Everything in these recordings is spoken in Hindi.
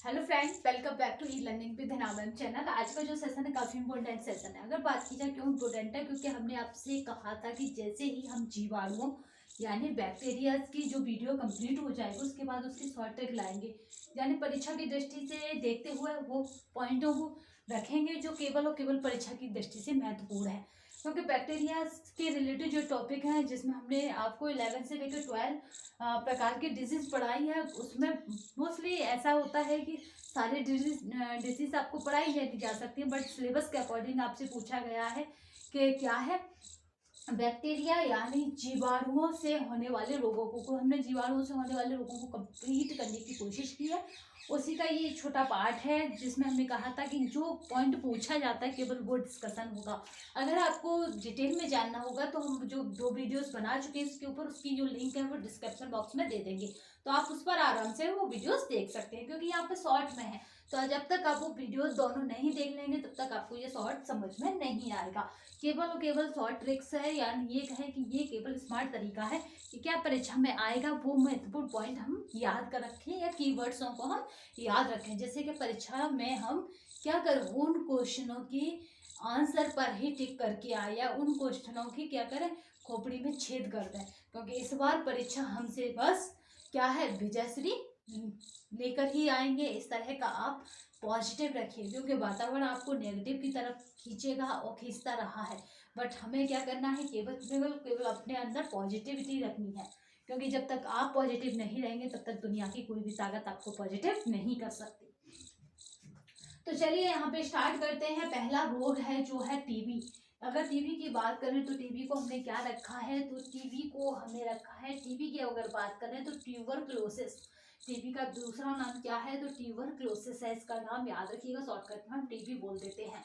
Hello friends, welcome back to e learning with ma'am channel. आज का जो सेशन है काफ़ी इंपॉर्टेंट सेशन है। अगर बात की जाए क्यों इंपॉर्टेंट है, क्योंकि हमने आपसे कहा था कि जैसे ही हम जीवाणुओं यानी बैक्टीरियाज की जो वीडियो कंप्लीट हो जाएगी उसके बाद उसकी शॉर्ट ट्रिक लाएंगे, यानी परीक्षा की दृष्टि से देखते हुए वो पॉइंटों को रखेंगे जो केवल और केवल परीक्षा की दृष्टि से महत्वपूर्ण है। क्योंकि बैक्टीरिया के रिलेटेड जो टॉपिक है जिसमें हमने आपको 11 से लेकर 12 प्रकार की डिजीज पढ़ाई है, उसमें मोस्टली ऐसा होता है कि सारे डिजीज आपको पढ़ाई जा सकती है, बट सिलेबस के अकॉर्डिंग आपसे पूछा गया है कि क्या है बैक्टीरिया यानी जीवाणुओं से होने वाले रोगों को हमने जीवाणुओं से होने वाले रोगों को कंप्लीट करने की कोशिश की है। उसी का ये छोटा पार्ट है जिसमें हमने कहा था कि जो पॉइंट पूछा जाता है केवल वो डिस्कशन होगा। अगर आपको डिटेल में जानना होगा तो हम जो 2 वीडियोस बना चुके हैं इसके ऊपर, उसकी जो लिंक है वो डिस्क्रिप्शन बॉक्स में दे देंगे, तो आप उस पर आराम से वो वीडियोस देख सकते हैं। क्योंकि यहाँ पे शॉर्ट में है, तो जब तक आप वो वीडियोस दोनों नहीं देख लेंगे तब तक आपको ये शॉर्ट समझ में नहीं आएगा। केवल और केवल शॉर्ट ट्रिक्स है, यानी ये है कि ये केवल स्मार्ट तरीका है कि क्या परीक्षा में आएगा वो महत्वपूर्ण पॉइंट हम याद कर रखें या कीवर्ड्सों को हम याद रखें। जैसे कि परीक्षा में हम क्या करें, उन क्वेश्चनों की आंसर पर ही टिक करके आए या उन क्वेश्चनों की क्या करें, खोपड़ी में छेद कर दें। क्योंकि इस बार परीक्षा हमसे बस क्या है, विजयश्री लेकर ही आएंगे। इस तरह का आप पॉजिटिव रखिए, क्योंकि वातावरण आपको नेगेटिव की तरफ खींचेगा और खींचता रहा है। बट हमें क्या करना है, केवल केवल केवल अपने अंदर पॉजिटिविटी रखनी है। क्योंकि जब तक आप पॉजिटिव नहीं रहेंगे तब तक दुनिया की कोई भी ताकत आपको पॉजिटिव नहीं कर सकती। तो चलिए यहाँ पे स्टार्ट करते हैं। पहला रोग है जो है टीबी। अगर टीबी की बात करें तो टीबी को हमने क्या रखा है, तो टीबी को हमने रखा है, टीबी की अगर बात करें तो ट्यूबरक्लोसिस। टीबी का दूसरा नाम क्या है, तो ट्यूबरक्लोसिस है। इसका नाम याद रखिएगा, शॉर्टकट में हम टीबी बोल देते हैं।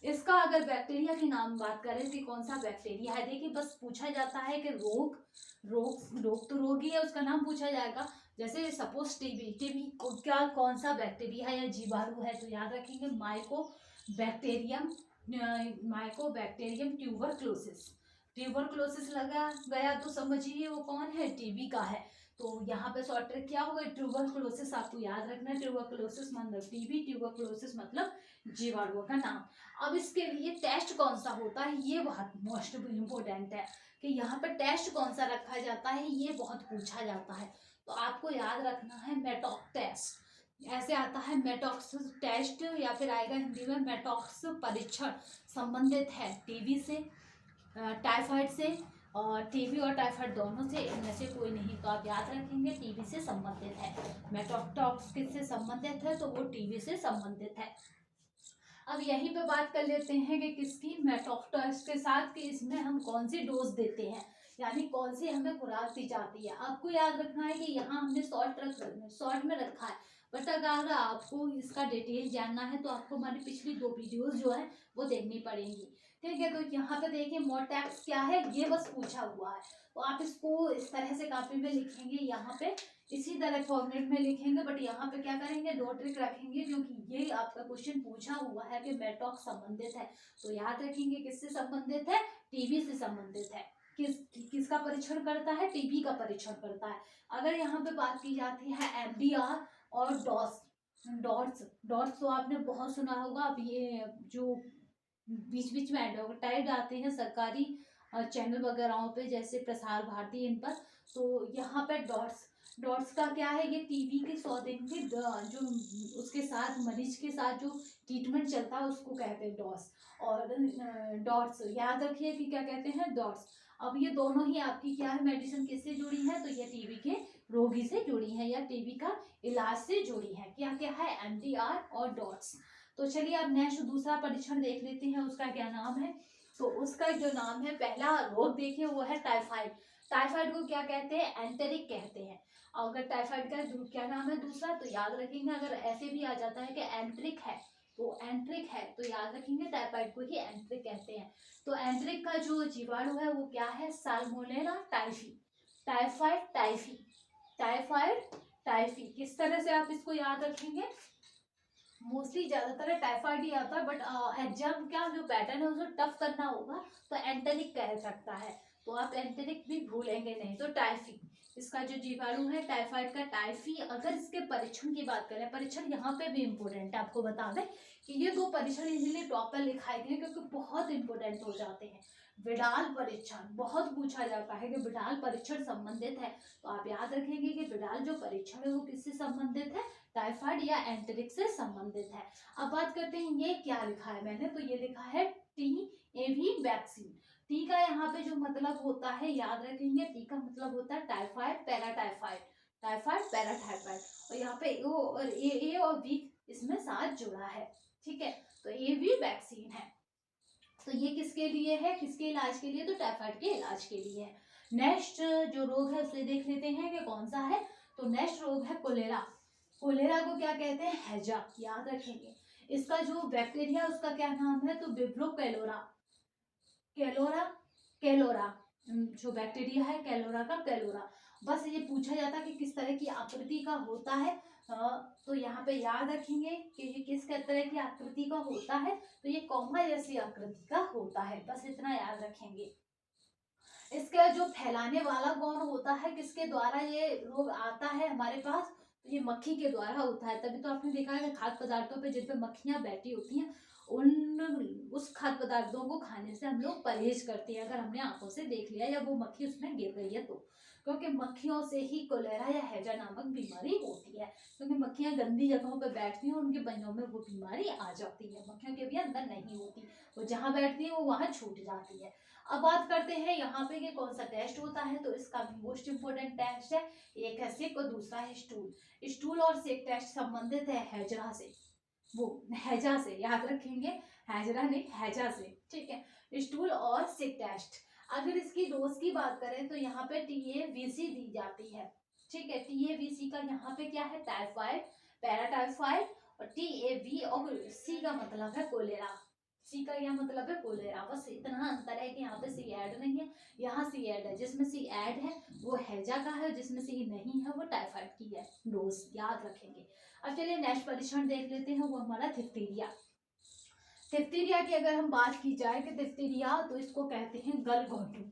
इसका अगर बैक्टीरिया की नाम बात करें कि कौन सा बैक्टीरिया है, देखिए बस पूछा जाता है कि रोग रोग रोग तो रोग ही है, उसका नाम पूछा जाएगा। जैसे सपोज टीबी, टीबी को क्या कौन सा बैक्टीरिया है या जीवाणु है, तो याद रखेंगे माइकोबैक्टीरियम ट्यूबरक्लोसिस। ट्यूबरक्लोसिस लगा गया तो समझिए वो कौन है, टीबी का है। तो यहाँ पे शॉर्ट ट्रिक क्या होगा, ट्यूबरक्लोसिस आपको याद रखना है। ट्यूबरक्लोसिस मतलब टीबी, ट्यूबरक्लोसिस मतलब जीवाणुओं का नाम। अब इसके लिए टेस्ट कौन सा होता है, ये बहुत मोस्ट इम्पोर्टेंट है कि यहाँ पर टेस्ट कौन सा रखा जाता है, ये बहुत पूछा जाता है। तो आपको याद रखना है मेटॉक टेस्ट। ऐसे आता है मेटॉक्स टेस्ट, या फिर आएगा हिंदी में मेटॉक्स परीक्षण। संबंधित है टीबी से, टाइफाइड से, और टीबी और टाइफाइड दोनों से, इनमें से कोई नहीं। तो आप याद रखेंगे टीबी से संबंधित है। मेटॉक्स किससे संबंधित है, तो वो टीबी से संबंधित है। अब यहीं पे बात कर लेते हैं कि किसकी, मेटॉक्स के साथ, कि इसमें हम कौन सी डोज देते हैं, यानी कौन सी हमें खुराक दी जाती है। आपको याद रखना है कि यहाँ हमने शॉर्ट में रखा है। बट अगर आपको इसका डिटेल जानना है तो आपको हमारी पिछली 2 वीडियोस जो है वो देखनी पड़ेंगी। ठीक है, तो यहाँ पे देखिए मोटैक्स क्या है, ये बस पूछा हुआ है। तो आप इसको इस तरह से कॉपी में लिखेंगे, यहाँ पे इसी तरह फॉर्मेट में लिखेंगे, बट यहाँ पे क्या करेंगे, 2 ट्रिक रखेंगे, क्योंकि ये आपका क्वेश्चन पूछा हुआ है कि मेटॉक्स संबंधित है। तो याद रखेंगे किससे संबंधित है, टीबी से संबंधित है। किसका परीक्षण करता है, टीबी का परीक्षण करता है। अगर यहाँ पे बात की जाती है एमडीआर और डॉट्स डॉट्स तो आपने बहुत सुना होगा। अब ये जो बीच बीच में एडवर्टाइज आते हैं सरकारी चैनल वगैरह पे, जैसे प्रसार भारती, इन पर, तो यहाँ पे डॉट्स का क्या है, ये टीबी के 100 दिन के जो उसके साथ मरीज के साथ जो ट्रीटमेंट चलता है उसको कहते हैं डॉट्स। और डॉट्स याद रखिए कि क्या कहते हैं, डॉट्स। अब ये दोनों ही आपकी क्या है, मेडिसिन किससे जुड़ी है, तो ये टीबी के रोगी से जुड़ी है या टीबी का इलाज से जुड़ी है। क्या क्या है, एमडीआर और डॉट्स। तो चलिए अब नेक्स्ट दूसरा परीक्षण देख लेते हैं, उसका क्या नाम है। तो उसका जो नाम है, पहला रोग देखिए वो है टाइफाइड। टाइफाइड को क्या कहते हैं, एंटेरिक कहते हैं। और अगर टाइफाइड का क्या नाम है दूसरा, तो याद रखेंगे, अगर ऐसे भी आ जाता है कि एंट्रिक है, तो एंट्रिक है तो याद रखेंगे टाइफाइड को ही एंट्रिक कहते हैं। तो एंट्रिक का जो जीवाणु है वो क्या है, salmonella typhi. Typhoid typhi, typhoid typhi, किस तरह से आप इसको याद रखेंगे, मोस्टली ज्यादातर टाइफाइड ही आता है, बट एग्जाम क्या जो पैटर्न है उसे टफ करना होगा तो एंटेरिक कह सकता है। तो आप एंटेरिक भी भूलेंगे नहीं। तो टाइफी, इसका जो जीवाणु है टाइफाइड का टाइफी, अगर इसके परीक्षण की बात करें, परीक्षण यहाँ पे भी इम्पोर्टेंट है, आपको बता दें कि ये 2 परीक्षण इसीलिए टॉप पर लिखाए गए क्योंकि बहुत इंपॉर्टेंट हो जाते हैं। विडाल परीक्षण बहुत पूछा जाता है कि विडाल परीक्षण संबंधित है, तो आप याद रखेंगे कि विडाल जो परीक्षण है वो किससे संबंधित है, टाइफाइड या एंटेरिक से संबंधित है। अब बात करते हैं ये क्या लिखा है मैंने, तो ये लिखा है TAV वैक्सीन। टी का यहाँ पे जो मतलब होता है याद रखेंगे, टी का मतलब होता है टाइफाइड पैराटाइफाइड, टाइफाइड पैराटाइफाइड, और यहाँ पे ओ और ए और बी इसमें साथ जुड़ा है, ठीक है। तो AV वैक्सीन है, तो ये किसके लिए है, किसके इलाज के लिए, तो टाइफाइड के इलाज के लिए है। नेक्स्ट जो रोग है उसे देख लेते हैं कि कौन सा है, तो नेक्स्ट रोग है कोलेरा। कोलेरा को क्या कहते हैं, हैजा, याद रखेंगे। इसका जो बैक्टीरिया उसका क्या नाम है, तो बिब्लो कैलोरा, कैलोरा कैलोरा जो बैक्टीरिया है कैलोरा का कैलोरा। बस ये पूछा जाता है कि किस तरह की आकृति का होता है, तो यहाँ पे याद रखेंगे कि ये किस तरह की आकृति का होता है, तो ये कौवा जैसी आकृति का होता है, बस इतना याद रखेंगे। इसका जो फैलाने वाला कौन होता है, किसके द्वारा ये रोग आता है हमारे पास, तो ये मक्खी के द्वारा होता है। तभी तो आपने देखा है कि खाद्य पदार्थों पे जिन पे मक्खियां बैठी होती हैं उस खाद्य पदार्थों को खाने से हम लोग परहेज करते हैं, अगर हमने आंखों से देख लिया या वो मक्खी उसमें गिर गई है तो, क्योंकि मक्खियों से ही कोलेरा या हैजा नामक बीमारी होती है, क्योंकि मक्खियां गंदी जगहों पर बैठती हैं, उनके पंजों में वो बीमारी आ जाती है, मक्खियों के भी अंदर नहीं होती, वो जहाँ बैठती है वो वहाँ छूट जाती है। अब बात करते हैं यहाँ पे कि कौन सा टेस्ट होता है, तो इसका भी मोस्ट इम्पोर्टेंट टेस्ट है, एक है सिक और दूसरा है स्टूल। स्टूल और सिक टेस्ट संबंधित है हैजरा से, वो हैजा से, याद रखेंगे, हैजरा नहीं हैजा से, ठीक है। स्टूल और सिक टेस्ट, अगर इसकी डोज की बात करें तो यहाँ पे TAVC दी जाती है, ठीक है। TAVC का यहाँ पे क्या है, टाइफाइड पैराटाइफाइड, और TAV और C का मतलब है कोलेरा, सी का क्या मतलब है कोलेरा, बस इतना अंतर है कि यहाँ पे सी ऐड नहीं है, यहाँ सी ऐड है, जिसमें सी ऐड है वो हैजा का है, जिसमें सी नहीं है वो टाइफाइड की है डोज, याद रखेंगे। अब चलिए नेक्स्ट परीक्षण देख लेते हैं, वो हमारा डिप्थीरिया। डिप्थीरिया की अगर हम बात की जाए कि डिप्थीरिया तो इसको कहते हैं गलघोंटू।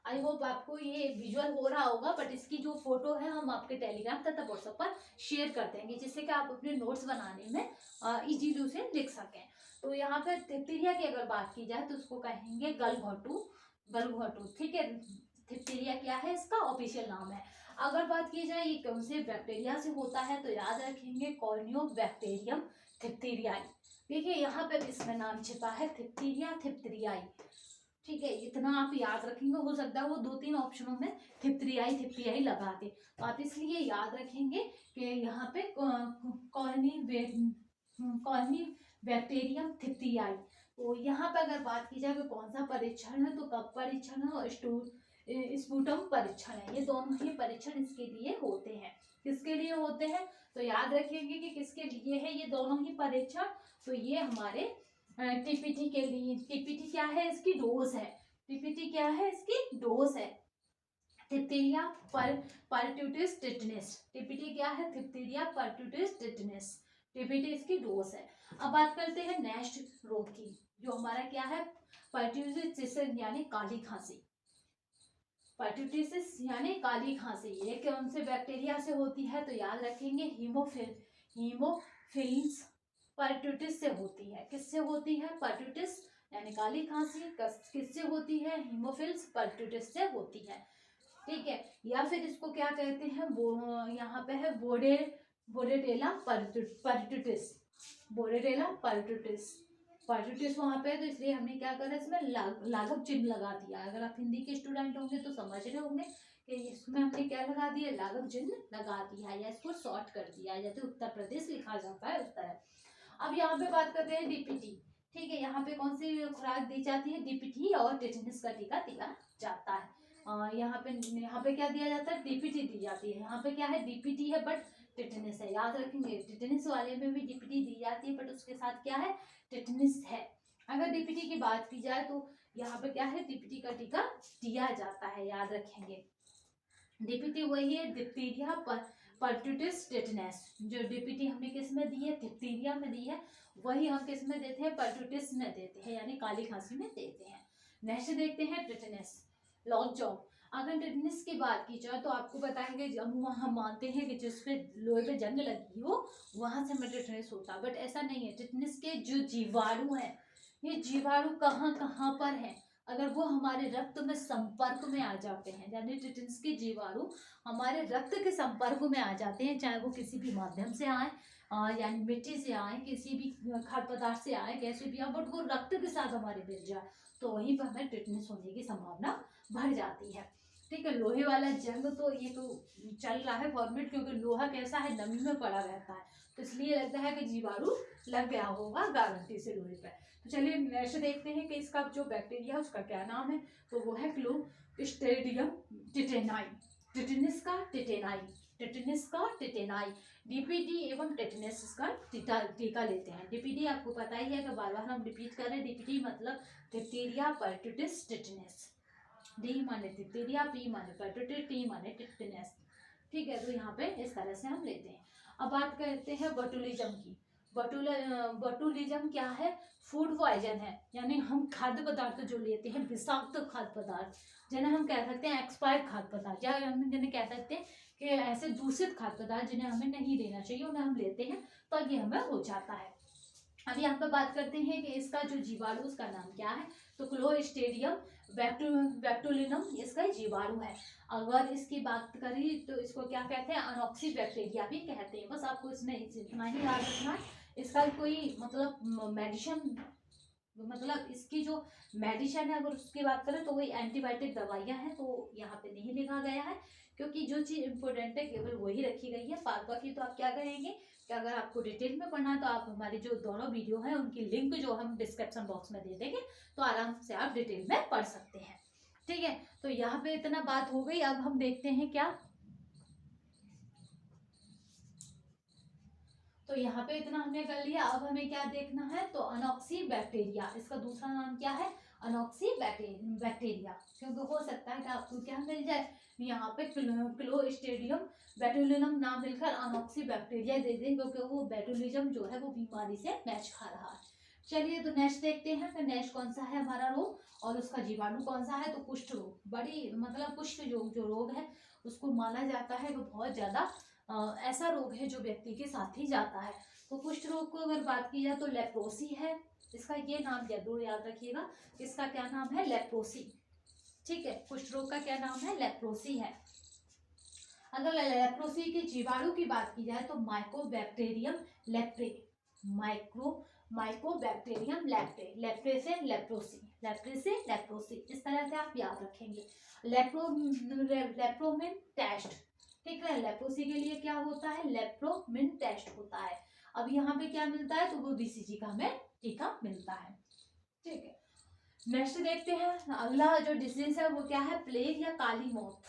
आई होप आपको ये विजुअल हो रहा होगा, बट इसकी जो फोटो है हम आपके टेलीग्राम तथा व्हाट्सएप पर शेयर कर देंगे, जिससे कि आप अपने नोट्स बनाने में इजीली उसे लिख सकें। तो यहाँ पे डिप्थीरिया की अगर बात की जाए तो उसको कहेंगे गलघोंटू, गलघोंटू, ठीक है। डिप्थीरिया क्या है, इसका ऑफिशियल नाम है। अगर बात की जाए ये कौन से बैक्टीरिया से होता है, तो याद रखेंगे कॉर्नियोबैक्टीरियम डिप्थीरियाई। देखिए यहाँ पे इसमें नाम छिपा है डिप्थीरिया डिप्थीरियाई, ठीक है, इतना आप याद रखेंगे, हो सकता है वो 2-3 ऑप्शनों में डिप्थीरियाई लगा दे, तो आप इसलिए याद रखेंगे कि यहाँ पे कॉर्नी बैक्टीरियम डिप्थीरियाई। तो यहाँ पे अगर बात की जाए कि कौन सा परीक्षण है, तो कप परीक्षण है और स्पुटम परीक्षण है, ये दोनों ही परीक्षण इसके लिए होते हैं। किसके लिए होते हैं, तो याद रखेंगे कि किसके लिए है ये दोनों ही परीक्षण, तो ये हमारे TPT के लिए। TPT क्या है, इसकी डोज है, TPT क्या है, इसकी डोज है, डिप्थीरिया परट्यूटिस टिटनेस। TPT क्या है, डिप्थीरिया परट्यूटिस टिटनेस, TPT इसकी डोज है। अब बात करते हैं नेक्स्ट रोग की, जो हमारा क्या है, परट्यूटिस यानी काली खांसी। परट्यूटिस यानी काली खांसी, ये कौन से बैक्टीरिया से होती है, तो याद रखेंगे हीमोफिल्स परट्यूटिस से होती है। किससे होती है, परट्यूटिस यानी काली खांसी किससे होती है, हीमोफिल्स परट्यूटिस से होती है, ठीक है। या फिर इसको क्या कहते हैं, वो यहाँ पे है बोरेटेला परट्यूटिस, बोरेटेला परट्यूटिस, परट्यूटिस वहाँ पे है, तो इसलिए हमने क्या करा, इसमें लागव चिन्ह लगा दिया। अगर आप हिंदी के स्टूडेंट होंगे तो समझ रहे होंगे कि इसमें हमने क्या लगा दिया, लागव चिन्ह लगा दिया, या इसको शॉर्ट कर दिया, जैसे उत्तर प्रदेश लिखा जाता है उस तरह। अब यहाँ पे बात करते हैं DPT, ठीक है। यहाँ पे कौन सी खुराक दी जाती है, DPT और टिटनेस का टीका दिया जाता है। यहाँ पे क्या दिया जाता है, DPT दी जाती है। यहाँ पे क्या है, DPT है बट टिटनेस है, याद रखेंगे, टिटनेस वाले में भी DPT दी जाती है बट उसके साथ क्या है, टिटनेस है। अगर DPT की बात की जाए तो यहाँ पे क्या है, DPT का टीका दिया जाता है, याद रखेंगे। DPT वही है, डिप्थीरिया परट्यूटिस टिटनेस, जो DPT हमने किस में दी है, डिप्थीरिया में दी है, वही हम किस में देते हैं, परट्यूटिस में देते हैं, यानी काली खांसी में देते हैं। नेक्स्ट देखते हैं टिटनेस। Lock jaw. अगर टिटनेस की बात की जाए तो आपको बताएंगे, जब हम मानते हैं कि जिस पे लोहे पे जंग लगी हो वहां से हमें टिटनेस होता है, बट ऐसा नहीं है। टिटनेस के जो जीवाणु है, ये जीवाणु कहाँ कहाँ पर है, अगर वो हमारे रक्त में संपर्क में आ जाते हैं, यानी टिटनेस के जीवाणु हमारे रक्त के संपर्क में आ जाते हैं, चाहे वो किसी भी माध्यम से आए, यानी मिट्टी से आए, किसी भी खाद्य पदार्थ से आए, कैसे भी आए, बट वो रक्त के साथ हमारे मिल जाए, तो वहीं पर हमें टिटनेस होने की संभावना बढ़ जाती है। ठीक है, लोहे वाला जंग तो ये तो चल रहा है फॉर्मेट, क्योंकि लोहा कैसा है, नमी में पड़ा रहता है, तो इसलिए लगता है कि जीवाणु लग गया होगा गारंटी से लोहे पर। तो चलिए नेक्स्ट देखते हैं कि इसका जो बैक्टीरिया है उसका क्या नाम है, तो वो है क्लोस्ट्रीडियम टिटेनाई। टिटनेस का टिटेनाई, टिटनेस का टिटेनाई। डीपीटी एवं टिटनेस का टीका लेते हैं। डीपीटी आपको पता ही है कि बार बार हम रिपीट कर रहे हैं, डीपीटी मतलब डिप्टीरिया परटूटिस टिटनेस। डी माने डिप्टीरिया, पी माने परटूटिस, टी माने टिटनेस। ठीक है, तो यहाँ पे इस तरह से हम लेते हैं। अब बात करते हैं बटुलिज्म की। बटुलिज्म क्या है, फूड पॉइजन है, यानी हम खाद्य पदार्थ जो लेते हैं, विषाक्त खाद्य पदार्थ, जिन्हें हम कह सकते हैं एक्सपायर्ड खाद्य पदार्थ, या हम जिन्हें कह सकते हैं कि ऐसे दूषित खाद्य पदार्थ जिन्हें हमें नहीं लेना चाहिए, उन्हें हम लेते हैं तो ये हमें हो जाता है। अब यहाँ पे बात करते हैं कि इसका जो जीवाणु, उसका नाम क्या है, तो क्लोस्ट्रीडियम बैक्टोलिनम इसका जीवाणु है। अगर इसकी बात करें तो इसको क्या कहते हैं, अनॉक्सी बैक्टीरिया भी कहते हैं। बस आपको इसमें इतना ही याद रखना है। इसका कोई मतलब मेडिसिन, मतलब इसकी जो मेडिसिन है अगर उसकी बात करें तो वही एंटीबायोटिक दवाइयाँ हैं, तो यहाँ पे नहीं लिखा गया है, क्योंकि जो चीज़ इंपॉर्टेंट है केवल वही रखी गई है। बाकी तो आप क्या करेंगे कि अगर आपको डिटेल में पढ़ना है तो आप हमारी जो दोनों वीडियो है उनकी लिंक जो हम डिस्क्रिप्शन बॉक्स में दे देंगे, तो आराम से आप डिटेल में पढ़ सकते हैं। ठीक है, तो यहाँ पे इतना बात हो गई। अब हम देखते हैं क्या, तो यहाँ पे इतना हमने कर लिया। अब हमें क्या देखना है, तो अनॉक्सी बैक्टीरिया, इसका दूसरा नाम क्या है, अनॉक्सी बैक्टीरिया, क्योंकि हो सकता है कि आपको क्या मिल जाए, यहाँ पे क्लोस्ट्रीडियम बैटुलिनम नाम मिलकर अनॉक्सी बैक्टीरिया दे दें, क्योंकि वो बैटुलिज्म जो है वो बीमारी से मैच खा रहा है। चलिए तो नेक्स्ट देखते हैं कि नेक्स्ट कौन सा है हमारा रोग और उसका जीवाणु कौन सा है, तो कुष्ठ रोग। बड़ी मतलब कुष्ठ जो रोग है उसको माना जाता है वो बहुत ज्यादा ऐसा रोग है जो व्यक्ति के साथ ही जाता है। तो कुष्ठ रोग को अगर बात की जाए तो लेप्रोसी है इसका, ये नाम जरूर याद रखिएगा। इसका क्या नाम है, लेप्रोसी। ठीक है, कुष्ठ रोग का क्या नाम है, लेप्रोसी है। अगर लेप्रोसी के जीवाणु की बात की जाए तो Mycobacterium leprae, Mycobacterium leprae, leprae से लेप्रोसी, लेप्रे से लेप्रोसी, इस तरह से आप याद रखेंगे। लेप्रोमिन टेस्ट, ठीक है, लेप्रोसी के लिए क्या होता है, लेप्रोमिन टेस्ट होता है। अब यहाँ पे क्या मिलता है, तो वो बीसीजी का हमें टीका मिलता है। ठीक है, नेक्स्ट देखते हैं। अगला जो डिसीज है वो क्या है, प्लेग या काली मौत।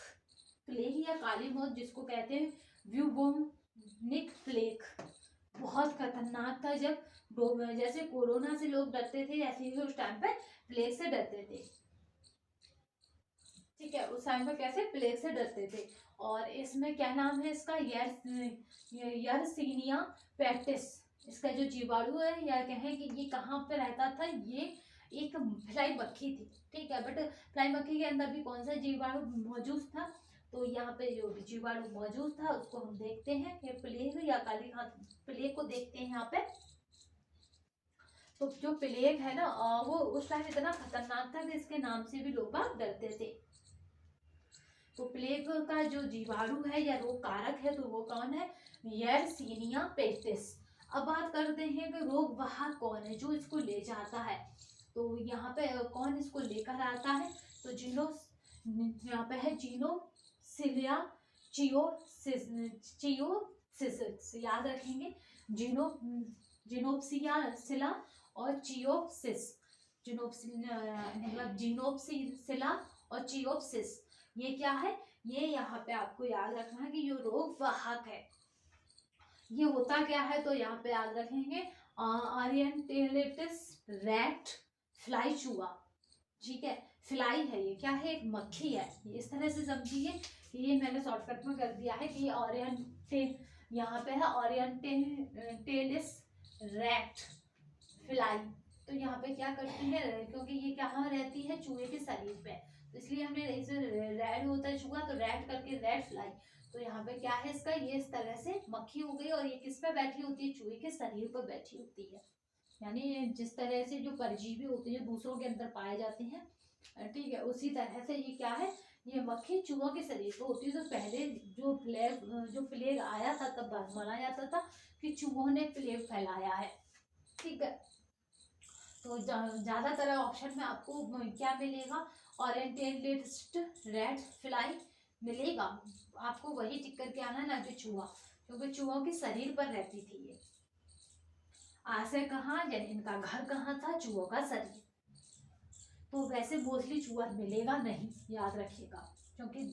प्लेग या काली मौत जिसको कहते हैं ब्यूबोनिक प्लेग, बहुत खतरनाक था। जब जैसे कोरोना से लोग डरते थे, ऐसे ही उस टाइम पे प्लेग से डरते थे। ठीक है, उस टाइम पे कैसे प्लेग से डरते थे। और इसमें क्या नाम है इसका, यर्सीनिया पेस्टिस, इसका जो जीवाणु है, या कहें कि ये कहाँ पे रहता था, ये एक फ्लाई मक्खी थी। ठीक है, बट फ्लाई मक्खी के अंदर भी कौन सा जीवाणु मौजूद था, तो यहाँ पे जो जीवाणु मौजूद था उसको हम देखते हैं कि प्लेग या काली, हाँ प्लेग को देखते हैं यहाँ पे। तो जो प्लेग है ना वो उस टाइम इतना खतरनाक था कि इसके नाम से भी लोग बाग डरते थे। तो प्लेग का जो जीवाणु है या रोग कारक है तो वो कौन है, यर्सीनिया पेस्टिस। अब बात करते हैं कि रोग वाहक कौन है जो इसको ले जाता है, तो यहाँ पे कौन इसको लेकर आता है, तो यहाँ पे है जीनोसिलिया चियोसिस, याद रखेंगे, जीनोप्सिला और चियोप्सिस, मतलब जीनोप्सिला और चियोप्सिस, ये क्या है, ये यहाँ पे आपको याद रखना है कि ये रोग वाहक है। ये होता क्या है, तो यहाँ पे याद रखेंगे ओरिएंटेलिटिस रैट फ्लाई चूहा। ठीक है, फ्लाई है, ये क्या है, एक मक्खी है। इस तरह से समझिए, ये मैंने शॉर्टकट में कर दिया है कि यहाँ पे है ओरिएंटेलिस रैट फ्लाई। तो यहाँ पे क्या करती है, क्योंकि ये कहाँ रहती है, चूहे के शरीर पे, तो इसलिए हमने इसे रेड होता है चूहा तो रेड करके रेड फ्लाई। तो यहाँ पे क्या है इसका, ये इस तरह से मक्खी हो गई और ये किस पे बैठी होती है, चूहे के शरीर पर बैठी होती है। यानी जिस तरह से जो परजीवी होते हैं दूसरों के अंदर पाए जाते हैं, ठीक है, उसी तरह से ये क्या है, ये मक्खी चूहों के शरीर पर होती है। तो पहले जो प्लेग आया था तब माना जाता था कि चूहों ने प्लेग फैलाया है, ठीक है। तो ज्यादातर ऑप्शन में आपको क्या मिलेगा, ओरिएंटेलिस्ट रेड फ्लाई मिलेगा। आपको वही टिक करके आना, ना कि चूहा, क्योंकि चूहों के शरीर पर रहती थी ये। आशय कहाँ, इनका घर कहाँ था, चूहों का शरीर। तो वैसे मोस्टली चूहा मिलेगा नहीं, याद रखिएगा, क्योंकि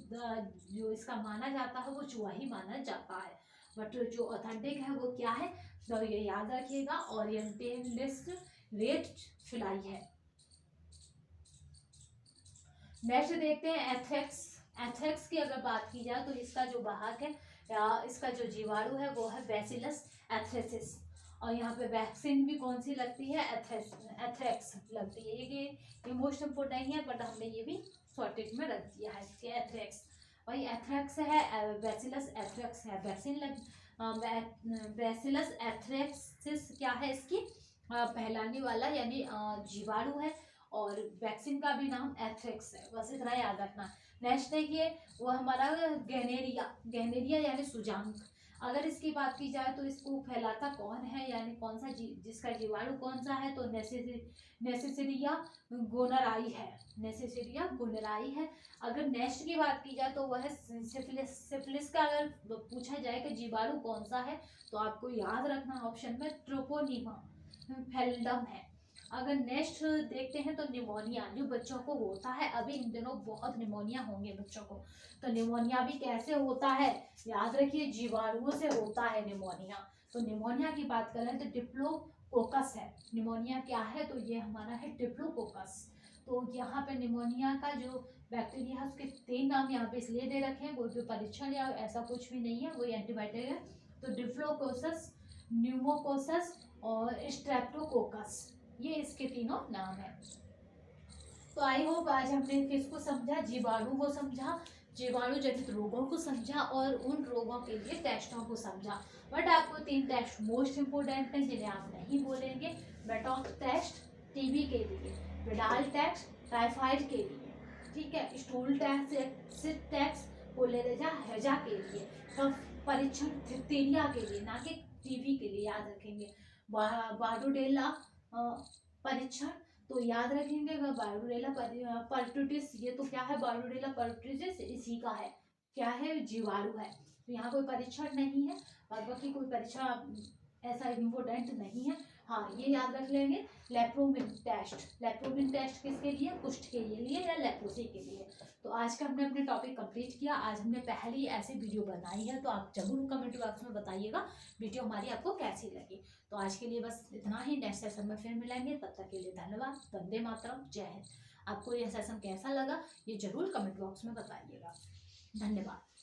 जो इसका माना जाता है वो चूहा ही माना जाता है। बट जो ऑथेंटिक है वो क्या है, तो ये याद रखिएगा, ओरिएंटेलिस्ट रेड फ्लाई है। नेक्स्ट देखते हैं एथेक्स। एथेक्स की अगर बात की जाए तो इसका जो वाहक है या इसका जो जीवाणु है वो है बैसिलस एथेसिस। और यहाँ पे वैक्सीन भी कौन सी लगती है, एथेक्स लगती है। ये मोस्ट इम्पोर्टेंट नहीं है, बट हमने ये भी शॉर्टेज में रख दिया है इसके एथेक्स। वही एथ्रेक्स है, बैसिलस एथ्रेक्स है, बैसिलस एथ्रेक्सिस क्या है, इसकी फैलाने वाला यानी जीवाणु है। और वैक्सीन का भी नाम एथ्रेक्स है, बस इतना याद रखना। नेक्स्ट देखिए वो हमारा गहनेरिया यानी सुजांक। अगर इसकी बात की जाए तो इसको फैलाता कौन है, यानी कौन सा जिसका जीवाणु कौन सा है, तो नेसेसिरिया गोनराई है, नेसेसिरिया गोनराई है। अगर नेक्स्ट की बात की जाए तो वह सिफिलिस का अगर पूछा जाए कि जीवाणु कौन सा है, तो आपको याद रखना ऑप्शन में ट्रोपोनिमा फेल्डम है। अगर नेक्स्ट देखते हैं तो निमोनिया, जो बच्चों को होता है, अभी इन दिनों बहुत निमोनिया होंगे बच्चों को। तो निमोनिया भी कैसे होता है, याद रखिए, जीवाणुओं से होता है निमोनिया। तो निमोनिया की बात करें तो डिप्लोकोकस है। निमोनिया क्या है, तो ये हमारा है डिप्लोकोकस। तो यहाँ पे निमोनिया का जो बैक्टीरिया है उसके 3 नाम यहाँ पे इसलिए दे रखे हैं, वो जो परीक्षण या ऐसा कुछ भी नहीं है, वो एंटीबायोटिक है। तो डिप्लोकोकस, न्यूमोकोकस और स्ट्रेप्टोकोकस, ये इसके तीनों नाम है। तो आई होप आज हमने किसको समझा, जीवाणु को समझा, जीवाणु जनित रोगों को समझा और उन रोगों के लिए टेस्टों को समझा। बट आपको 3 टेस्ट मोस्ट इंपोर्टेंट हैं जिन्हें आप नहीं बोलेंगे। बेटॉक्स टेस्ट टीबी के लिए, विडाल टेस्ट टाइफाइड के लिए, ठीक है, stool test, sit test cholera हैजा के लिए, कफ परीक्षण डिप्थीरिया के लिए, ना कि टीबी के लिए, याद रखेंगे। बार्डोडेला परीक्षण तो याद रखेंगे, बार्डोडेला परटूटिस, ये तो क्या है, बार्डोडेला परटूटिस इसी का है, क्या है, जीवाणु है। तो यहाँ कोई परीक्षण नहीं है और बाकी कोई परीक्षण ऐसा इम्पोर्टेंट नहीं है। हाँ, ये याद रख लेंगे, लेप्रोमिन टेस्ट। लेप्रोमिन टेस्ट किसके लिए, कुष्ठ के लिए या लेप्रोसी के लिए। तो आज का हमने अपने टॉपिक कंप्लीट किया। आज हमने पहली ऐसी वीडियो बनाई है, तो आप जरूर कमेंट बॉक्स में बताइएगा वीडियो हमारी आपको कैसी लगी। तो आज के लिए बस इतना ही, नेक्स्ट सेशन में फिर मिलेंगे, तब तक के लिए धन्यवाद। वंदे मातरम, जय हिंद। आपको यह सेशन कैसा लगा ये जरूर कमेंट बॉक्स में बताइएगा। धन्यवाद।